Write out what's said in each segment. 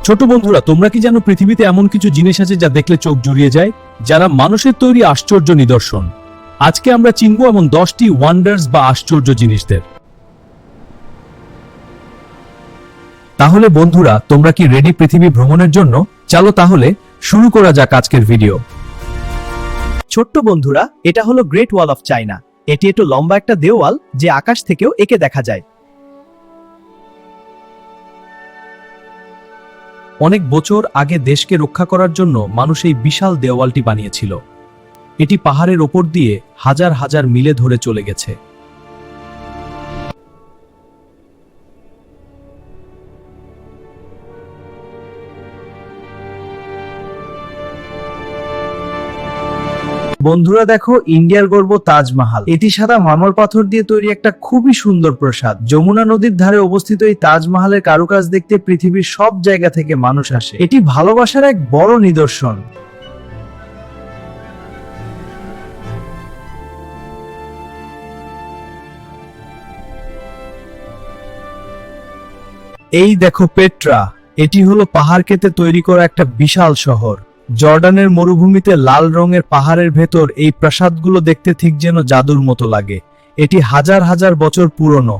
ছোট বন্ধুরা, তোমরা কি জানো পৃথিবীতে এমন কিছু জিনিস আছে যা দেখলে চোখ জুড়িয়ে যায়, যারা মানুষের তৈরি আশ্চর্য নিদর্শন। আজকে আমরা চিনব এমন 10টি ওয়ান্ডার্স বা আশ্চর্য জিনিসদের। তাহলে বন্ধুরা, তোমরা কি রেডি পৃথিবী ভ্রমণের জন্য? চলো তাহলে শুরু করা যাক আজকের ভিডিও। ছোট্ট বন্ধুরা, এটা হলো গ্রেট ওয়াল অফ চায়না। এটি একটু লম্বা একটা দেওয়াল যে আকাশ থেকেও একে দেখা যায়। অনেক বছর আগে দেশকে রক্ষা করার জন্য মানুষ এই বিশাল দেওয়ালটি বানিয়েছিল। এটি পাহাড়ের ওপর দিয়ে হাজার হাজার মিলে ধরে চলে গেছে। বন্ধুরা দেখো, ইন্ডিয়ার গর্ব তাজমহল। এটি সাদা মার্মল পাথর দিয়ে তৈরি একটা খুবই সুন্দর প্রাসাদ। যমুনা নদীর ধারে অবস্থিত এই তাজমহলের কারুকাজ দেখতে পৃথিবীর সব জায়গা থেকে মানুষ আসে। এটি ভালোবাসার এক বড় নিদর্শন। এই দেখো পেট্রা, এটি হলো পাহাড় কেটে তৈরি করা একটা বিশাল শহর। জর্ডানের মরুভূমিতে লাল রঙের পাহাড়ের ভেতর এই প্রাসাদগুলো দেখতে ঠিক যেন জাদুর মতো লাগে। এটি হাজার হাজার বছর পুরনো।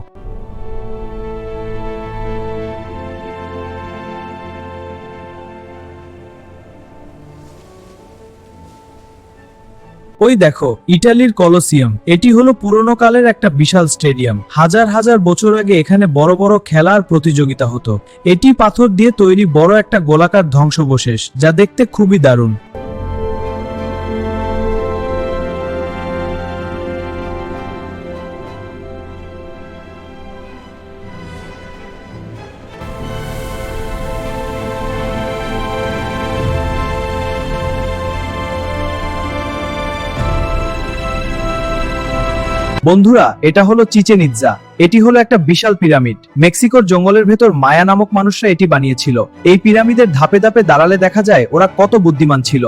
ওই দেখো ইটালির কলোসিয়াম। এটি হলো পুরনো কালের একটা বিশাল স্টেডিয়াম। হাজার হাজার বছর আগে এখানে বড় বড় খেলার প্রতিযোগিতা হতো। এটি পাথর দিয়ে তৈরি বড় একটা গোলাকার ধ্বংসাবশেষ, যা দেখতে খুবই দারুণ। বন্ধুরা, এটা হলো চিচেন ইৎজা। এটি হলো একটা বিশাল পিরামিড। মেক্সিকোর জঙ্গলের ভেতর মায়া নামক মানুষরা এটি বানিয়েছিল। এই পিরামিডের ধাপে ধাপে দাঁড়ালে দেখা যায় ওরা কত বুদ্ধিমান ছিল।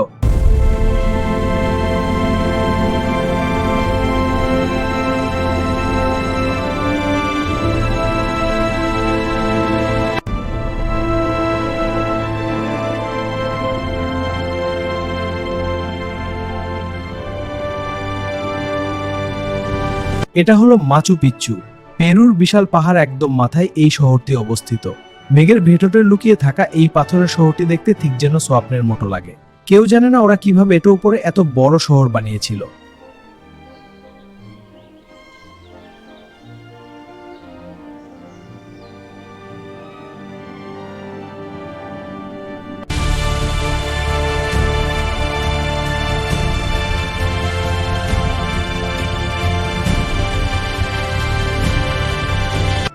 এটা হলো মাচু পিচ্চু। পেরুর বিশাল পাহাড় একদম মাথায় এই শহরটি অবস্থিত। মেঘের ভেতরে লুকিয়ে থাকা এই পাথরের শহরটি দেখতে ঠিক যেন স্বপ্নের মতো লাগে। কেউ জানে না ওরা কিভাবে এটার উপরে এত বড় শহর বানিয়েছিল।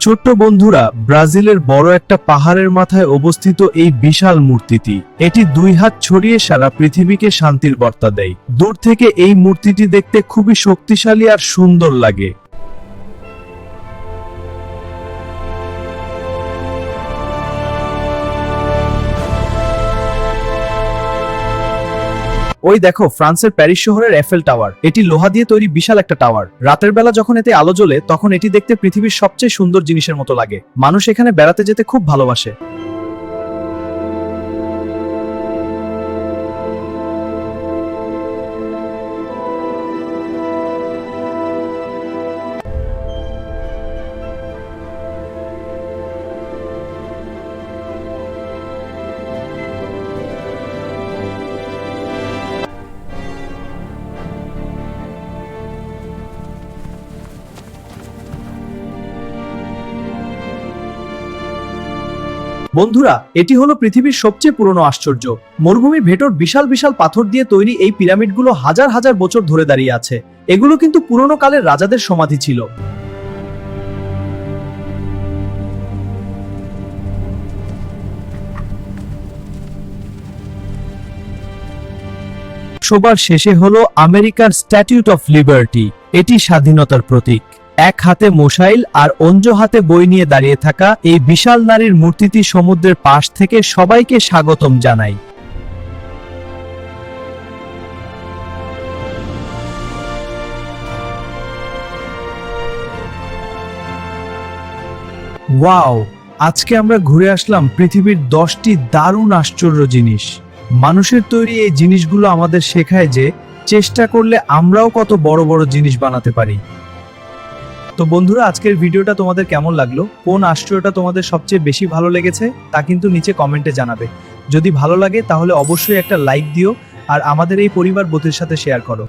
ছোট্ট বন্ধুরা, ব্রাজিলের বড় একটা পাহাড়ের মাথায় অবস্থিত এই বিশাল মূর্তিটি, এটি 2 হাত ছড়িয়ে সারা পৃথিবীকে শান্তির বার্তা দেয়। দূর থেকে এই মূর্তিটি দেখতে খুবই শক্তিশালী আর সুন্দর লাগে। ওই দেখো ফ্রান্সের প্যারিস শহরের এফেল টাওয়ার। এটি লোহা দিয়ে তৈরি বিশাল একটা টাওয়ার। রাতের বেলা যখন এতে আলো জ্বলে তখন এটি দেখতে পৃথিবীর সবচেয়ে সুন্দর জিনিসের মতো লাগে। মানুষ এখানে বেড়াতে যেতে খুব ভালোবাসে। বন্ধুরা, এটি হলো পৃথিবীর সবচেয়ে পুরনো আশ্চর্য। মরুভূমির ভেতর বিশাল বিশাল পাথর দিয়ে তৈরি এই পিরামিডগুলো হাজার হাজার বছর ধরে দাঁড়িয়ে আছে। এগুলো কিন্তু পুরনো কালের রাজাদের সমাধি ছিল। সবার শেষে হলো আমেরিকার স্ট্যাটিউট অফ লিবার্টি। এটি স্বাধীনতার প্রতীক। এক হাতে মশাইল আর অন্য হাতে বই নিয়ে দাঁড়িয়ে থাকা এই বিশাল নারীর মূর্তিটি সমুদ্রের পাশ থেকে সবাইকে স্বাগতম জানায়। ওয়াও, আজকে আমরা ঘুরে আসলাম পৃথিবীর 10টি দারুণ আশ্চর্য জিনিস। মানুষের তৈরি এই জিনিসগুলো আমাদের শেখায় যে চেষ্টা করলে আমরাও কত বড় বড় জিনিস বানাতে পারি। তো বন্ধুরা, আজকের ভিডিওটা তোমাদের কেমন লাগলো, কোন আশ্চর্যটা তোমাদের সবচেয়ে বেশি ভালো লেগেছে তা কিন্তু নিচে কমেন্টে জানাবে। যদি ভালো লাগে তাহলে অবশ্যই একটা লাইক দিও আর আমাদের এই পরিবার বোধের সাথে শেয়ার করো।